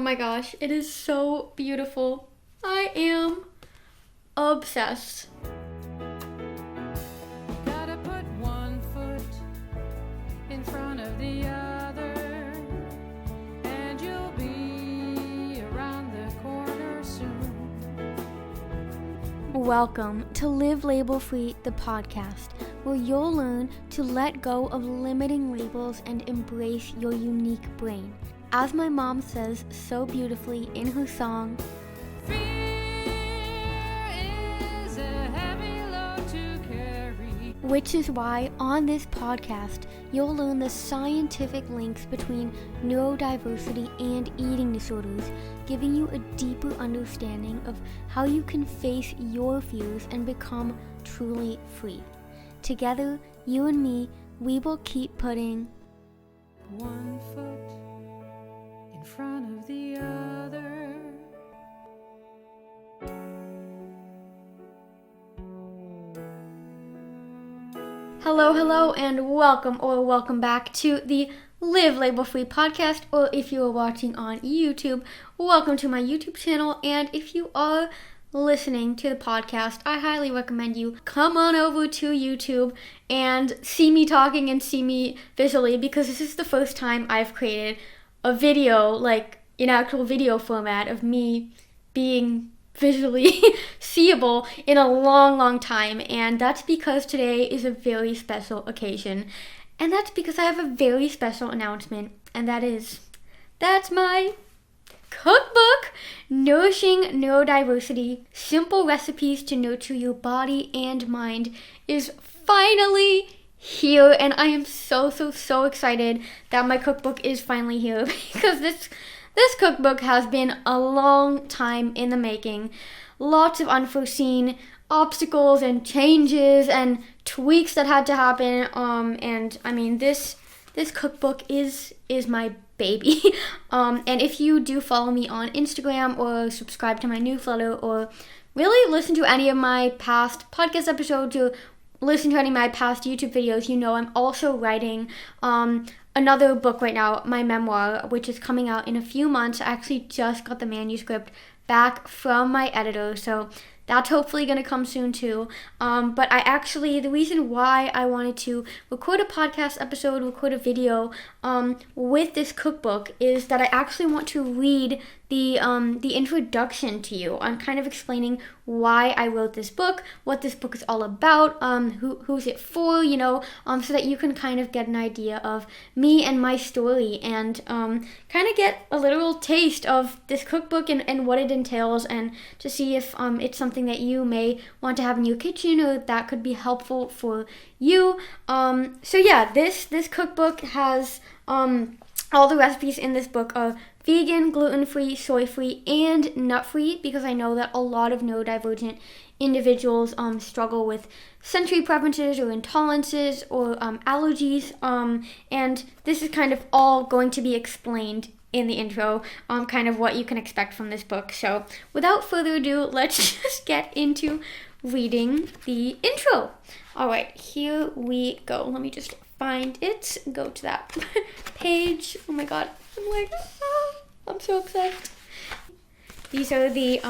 Oh my gosh, it is so beautiful. I am obsessed. Gotta put one foot in front of the other, and you'll be around the corner soon. Welcome to Live Label Free, the podcast, where you'll learn to let go of limiting labels and embrace your unique brain. As my mom says so beautifully in her song, Fear is a heavy load to carry. which is why on this podcast, you'll learn the scientific links between neurodiversity and eating disorders, giving you a deeper understanding of how you can face your fears and become truly free. Together, you and me, we will keep putting One foot in front of the other. Hello, and welcome back to the Live Label Free podcast, or if you are watching on YouTube, welcome to my YouTube channel, and if you are listening to the podcast, I highly recommend you come on over to YouTube and see me talking and see me visually, because this is the first time I've created a video, like an actual video format of me being visually seeable in a long time, and that's because today is a very special occasion, and that's because I have a very special announcement, and that's my cookbook, Nourishing Neurodiversity, Simple Recipes to Nurture Your Body and Mind, is finally here, and I am so excited that my cookbook is finally here, because this cookbook has been a long time in the making. Lots of unforeseen obstacles and changes and tweaks that had to happen, and I mean this cookbook is my baby. And if you do follow me on Instagram or subscribe to my newsletter or really listen to any of my past podcast episodes or listen to any of my past YouTube videos, you know I'm also writing another book right now, my memoir, which is coming out in a few months. I actually just got the manuscript back from my editor, so that's hopefully going to come soon too. But the reason why I wanted to record a podcast episode, record a video with this cookbook is that I actually want to read the introduction to you. I'm kind of explaining why I wrote this book, what this book is all about, who's it for, so that you can kind of get an idea of me and my story, and kind of get a literal taste of this cookbook and what it entails, and to see if it's something that you may want to have in your kitchen or that could be helpful for you. This cookbook has all the recipes in this book are vegan, gluten-free, soy-free, and nut-free, because I know that a lot of neurodivergent individuals struggle with sensory preferences or intolerances or allergies, and this is kind of all going to be explained in the intro, kind of what you can expect from this book. So without further ado, let's just get into reading the intro. Alright, here we go. Let me just find it, go to that page. Oh my god, I'm so obsessed. These are the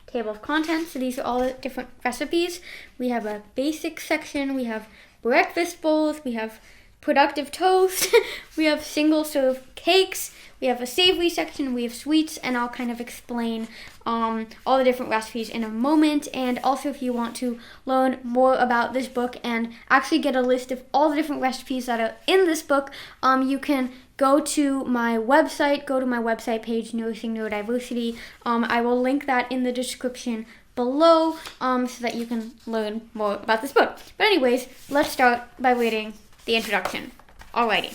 table of contents. So these are all the different recipes. We have a basic section, we have breakfast bowls, we have productive toast, we have single serve cakes, we have a savory section, we have sweets, and I'll kind of explain all the different recipes in a moment. And also, if you want to learn more about this book and actually get a list of all the different recipes that are in this book, you can go to my website page, Nourishing Neurodiversity. I will link that in the description below, so that you can learn more about this book. But anyways, let's start by reading the introduction. Alrighty.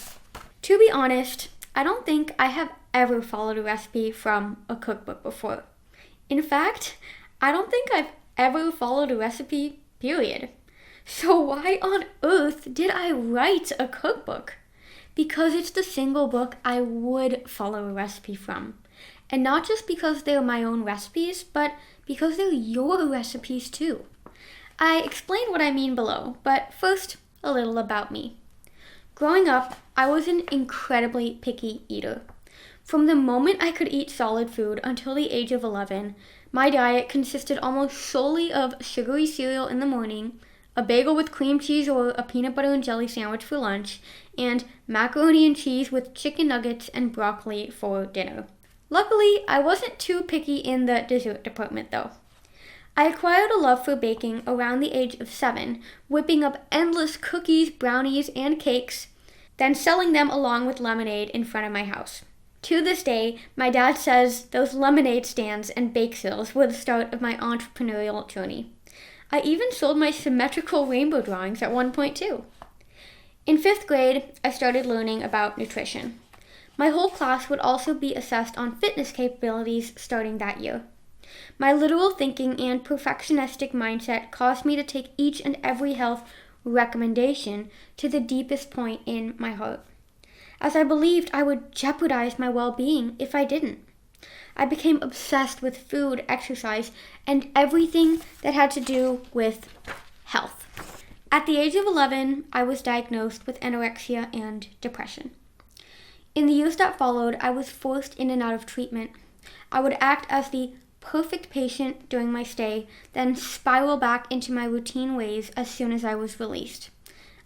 To be honest, I don't think I have ever followed a recipe from a cookbook before. In fact, I don't think I've ever followed a recipe, period. So why on earth did I write a cookbook? Because it's the single book I would follow a recipe from. And not just because they're my own recipes, but because they're your recipes too. I explain what I mean below, but first, a little about me. Growing up, I was an incredibly picky eater. From the moment I could eat solid food until the age of 11, my diet consisted almost solely of sugary cereal in the morning, a bagel with cream cheese or a peanut butter and jelly sandwich for lunch, and macaroni and cheese with chicken nuggets and broccoli for dinner. Luckily, I wasn't too picky in the dessert department though. I acquired a love for baking around the age of 7, whipping up endless cookies, brownies, and cakes, then selling them along with lemonade in front of my house. To this day, my dad says those lemonade stands and bake sales were the start of my entrepreneurial journey. I even sold my symmetrical rainbow drawings at one point too. In 5th grade, I started learning about nutrition. My whole class would also be assessed on fitness capabilities starting that year. My literal thinking and perfectionistic mindset caused me to take each and every health recommendation to the deepest point in my heart, as I believed I would jeopardize my well-being if I didn't. I became obsessed with food, exercise, and everything that had to do with health. At the age of 11, I was diagnosed with anorexia and depression. In the years that followed, I was forced in and out of treatment. I would act as the perfect patient during my stay, then spiral back into my routine ways as soon as I was released.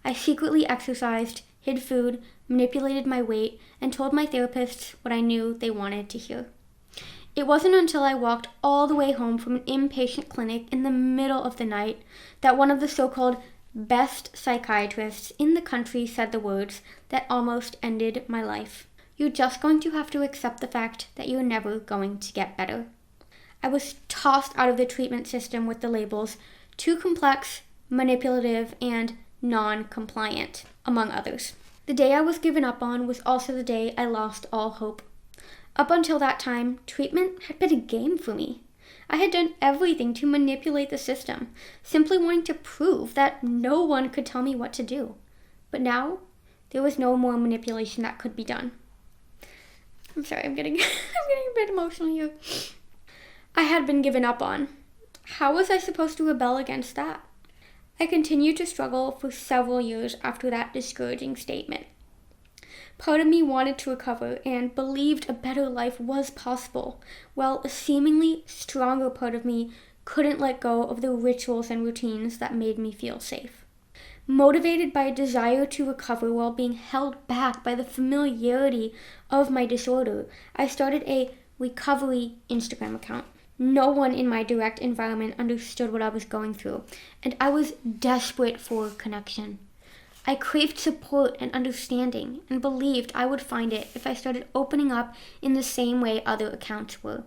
I secretly exercised, hid food, manipulated my weight, and told my therapists what I knew they wanted to hear. It wasn't until I walked all the way home from an inpatient clinic in the middle of the night that one of the so-called best psychiatrists in the country said the words that almost ended my life. You're just going to have to accept the fact that you're never going to get better. I was tossed out of the treatment system with the labels too complex, manipulative, and non-compliant, among others. The day I was given up on was also the day I lost all hope. Up until that time, treatment had been a game for me. I had done everything to manipulate the system, simply wanting to prove that no one could tell me what to do. But now, there was no more manipulation that could be done. I'm sorry, I'm getting a bit emotional here. I had been given up on. How was I supposed to rebel against that? I continued to struggle for several years after that discouraging statement. Part of me wanted to recover and believed a better life was possible, while a seemingly stronger part of me couldn't let go of the rituals and routines that made me feel safe. Motivated by a desire to recover while being held back by the familiarity of my disorder, I started a recovery Instagram account. No one in my direct environment understood what I was going through, and I was desperate for connection. I craved support and understanding, and believed I would find it if I started opening up in the same way other accounts were.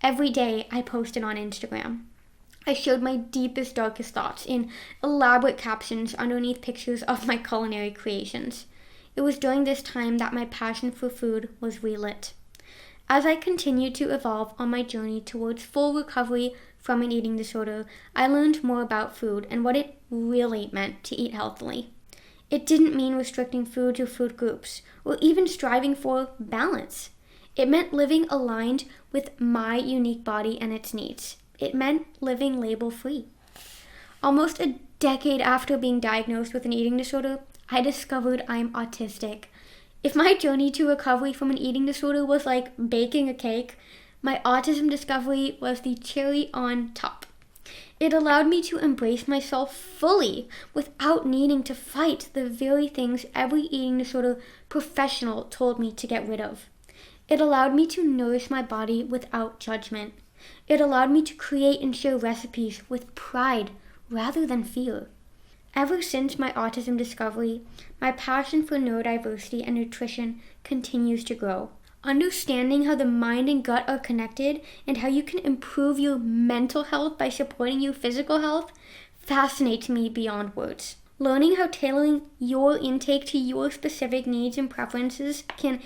Every day I posted on Instagram. I showed my deepest, darkest thoughts in elaborate captions underneath pictures of my culinary creations. It was during this time that my passion for food was relit. As I continued to evolve on my journey towards full recovery from an eating disorder, I learned more about food and what it really meant to eat healthily. It didn't mean restricting food to food groups, or even striving for balance. It meant living aligned with my unique body and its needs. It meant living label-free. Almost a decade after being diagnosed with an eating disorder, I discovered I'm autistic. If my journey to recovery from an eating disorder was like baking a cake, my autism discovery was the cherry on top. It allowed me to embrace myself fully without needing to fight the very things every eating disorder professional told me to get rid of. It allowed me to nourish my body without judgment. It allowed me to create and share recipes with pride rather than fear. Ever since my autism discovery, my passion for neurodiversity and nutrition continues to grow. Understanding how the mind and gut are connected and how you can improve your mental health by supporting your physical health fascinates me beyond words. Learning how tailoring your intake to your specific needs and preferences can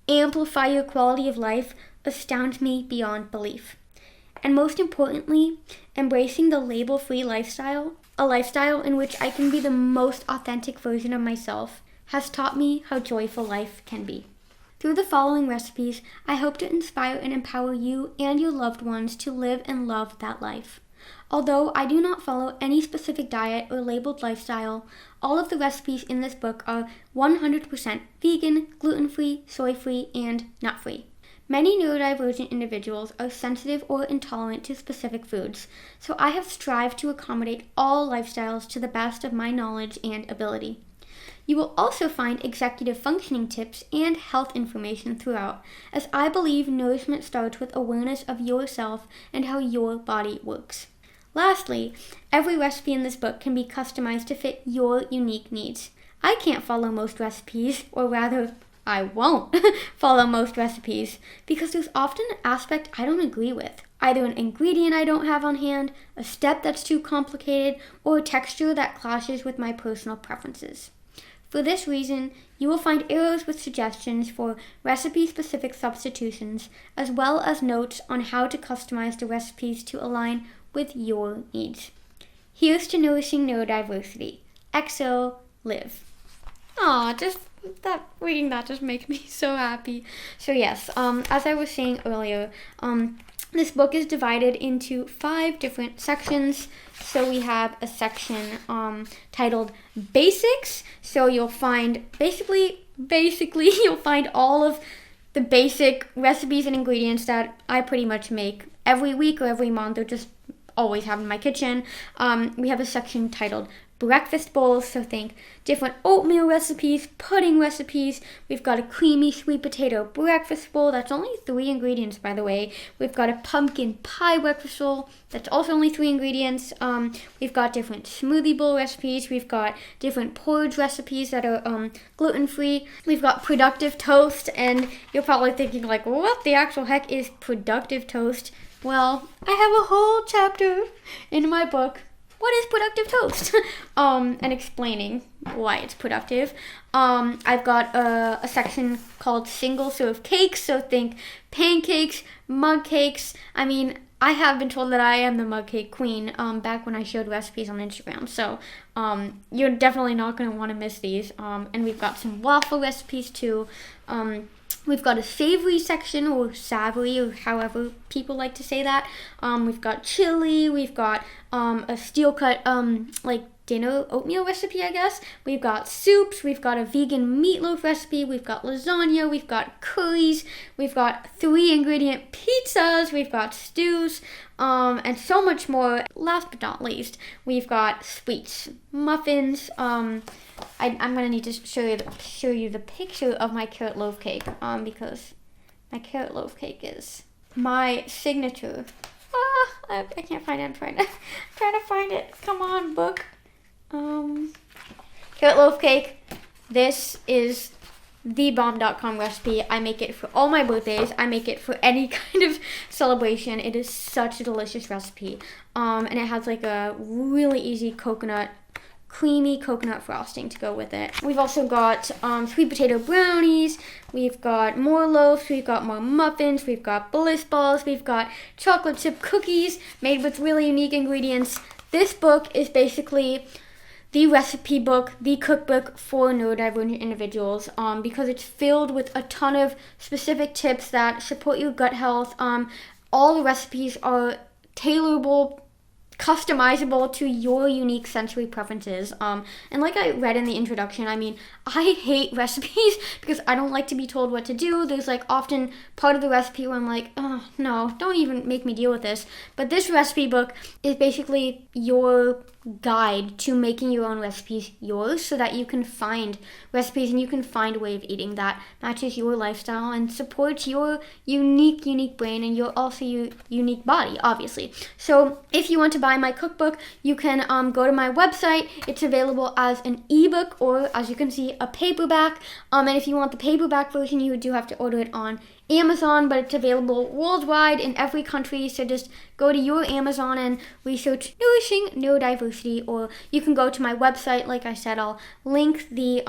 amplify your quality of life astounds me beyond belief. And most importantly, embracing the label-free lifestyle, a lifestyle in which I can be the most authentic version of myself, has taught me how joyful life can be. Through the following recipes, I hope to inspire and empower you and your loved ones to live and love that life. Although I do not follow any specific diet or labeled lifestyle, all of the recipes in this book are 100% vegan, gluten-free, soy-free, and nut-free. Many neurodivergent individuals are sensitive or intolerant to specific foods, so I have strived to accommodate all lifestyles to the best of my knowledge and ability. You will also find executive functioning tips and health information throughout, as I believe nourishment starts with awareness of yourself and how your body works. Lastly, every recipe in this book can be customized to fit your unique needs. I can't follow most recipes, or rather, I won't follow most recipes, because there's often an aspect I don't agree with. Either an ingredient I don't have on hand, a step that's too complicated, or a texture that clashes with my personal preferences. For this reason, you will find arrows with suggestions for recipe-specific substitutions, as well as notes on how to customize the recipes to align with your needs. Here's to nourishing neurodiversity. XO, Liv. Aw, reading that just makes me so happy. So yes, as I was saying earlier, this book is divided into 5 different sections. So we have a section titled Basics. So you'll find basically you'll find all of the basic recipes and ingredients that I pretty much make every week or every month, or just always have in my kitchen. We have a section titled Breakfast Bowls, so think different oatmeal recipes, pudding recipes. We've got a creamy sweet potato breakfast bowl. That's only 3 ingredients, by the way. We've got a pumpkin pie breakfast bowl. That's also only 3 ingredients. We've got different smoothie bowl recipes. We've got different porridge recipes that are gluten-free. We've got productive toast, and you're probably thinking like, what the actual heck is productive toast? Well, I have a whole chapter in my book, What is Productive Toast? And explaining why it's productive. I've got a section called Single Serve Cakes, so think pancakes, mug cakes. I mean, I have been told that I am the mug cake queen back when I showed recipes on Instagram, so you're definitely not going to want to miss these. And we've got some waffle recipes too. We've got a savory section, or savory, or however people like to say that. We've got chili. We've got a steel cut, like dinner oatmeal recipe, I guess. We've got soups. We've got a vegan meatloaf recipe. We've got lasagna. We've got curries. We've got 3 ingredient pizzas. We've got stews, and so much more. Last but not least, we've got sweets, muffins. I'm gonna need to show you the picture of my carrot loaf cake, because my carrot loaf cake is my signature. I can't find it. I'm trying to find it. Come on, book. Carrot loaf cake. This is thebomb.com recipe. I make it for all my birthdays. I make it for any kind of celebration. It is such a delicious recipe. And it has like a really easy creamy coconut frosting to go with it. We've also got sweet potato brownies. We've got more loaves. We've got more muffins. We've got bliss balls. We've got chocolate chip cookies made with really unique ingredients. This book is basically the recipe book, the cookbook for neurodivergent individuals, because it's filled with a ton of specific tips that support your gut health. All the recipes are tailorable, customizable to your unique sensory preferences. And like I read in the introduction, I mean, I hate recipes because I don't like to be told what to do. There's like often part of the recipe where I'm like, oh no, don't even make me deal with this. But this recipe book is basically your guide to making your own recipes yours, so that you can find recipes and you can find a way of eating that matches your lifestyle and supports your unique brain and your unique body, obviously. So if you want to buy my cookbook, you can go to my website. It's available as an ebook, or as you can see, a paperback. And if you want the paperback version, you do have to order it on Amazon, but it's available worldwide in every country. So just go to your Amazon and research Nourishing Neurodiversity, or you can go to my website. Like I said, I'll link the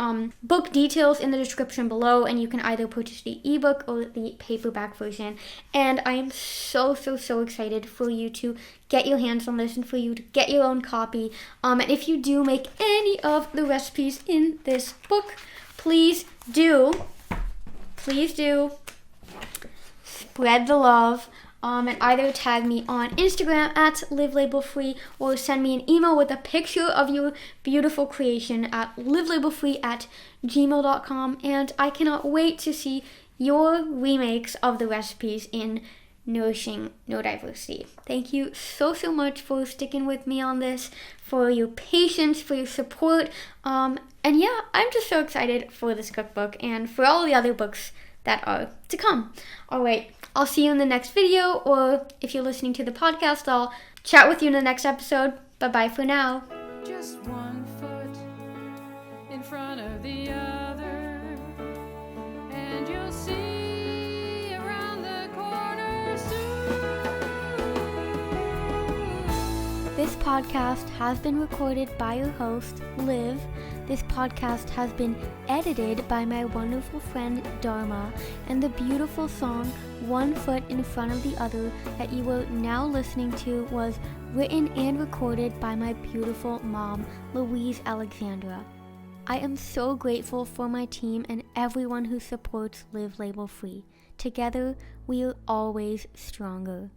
book details in the description below, and you can either purchase the ebook or the paperback version. And I am so excited for you to get your hands on this and for you to get your own copy. And if you do make any of the recipes in this book, please do spread the love. and either tag me on Instagram at livelabelfree or send me an email with a picture of your beautiful creation at livelabelfree@gmail.com, and I cannot wait to see your remakes of the recipes in Nourishing Neurodiversity. Thank you so much for sticking with me on this, for your patience, for your support, and yeah, I'm just so excited for this cookbook and for all the other books that are to come. Alright, I'll see you in the next video, or if you're listening to the podcast, I'll chat with you in the next episode. Bye-bye for now. Just one foot in front of the other, and you'll see around the corner soon. This podcast has been recorded by your host, Liv. This podcast has been edited by my wonderful friend Dharma, and the beautiful song One Foot in Front of the Other that you are now listening to was written and recorded by my beautiful mom, Louise Alexandra. I am so grateful for my team and everyone who supports Live Label Free. Together, we are always stronger.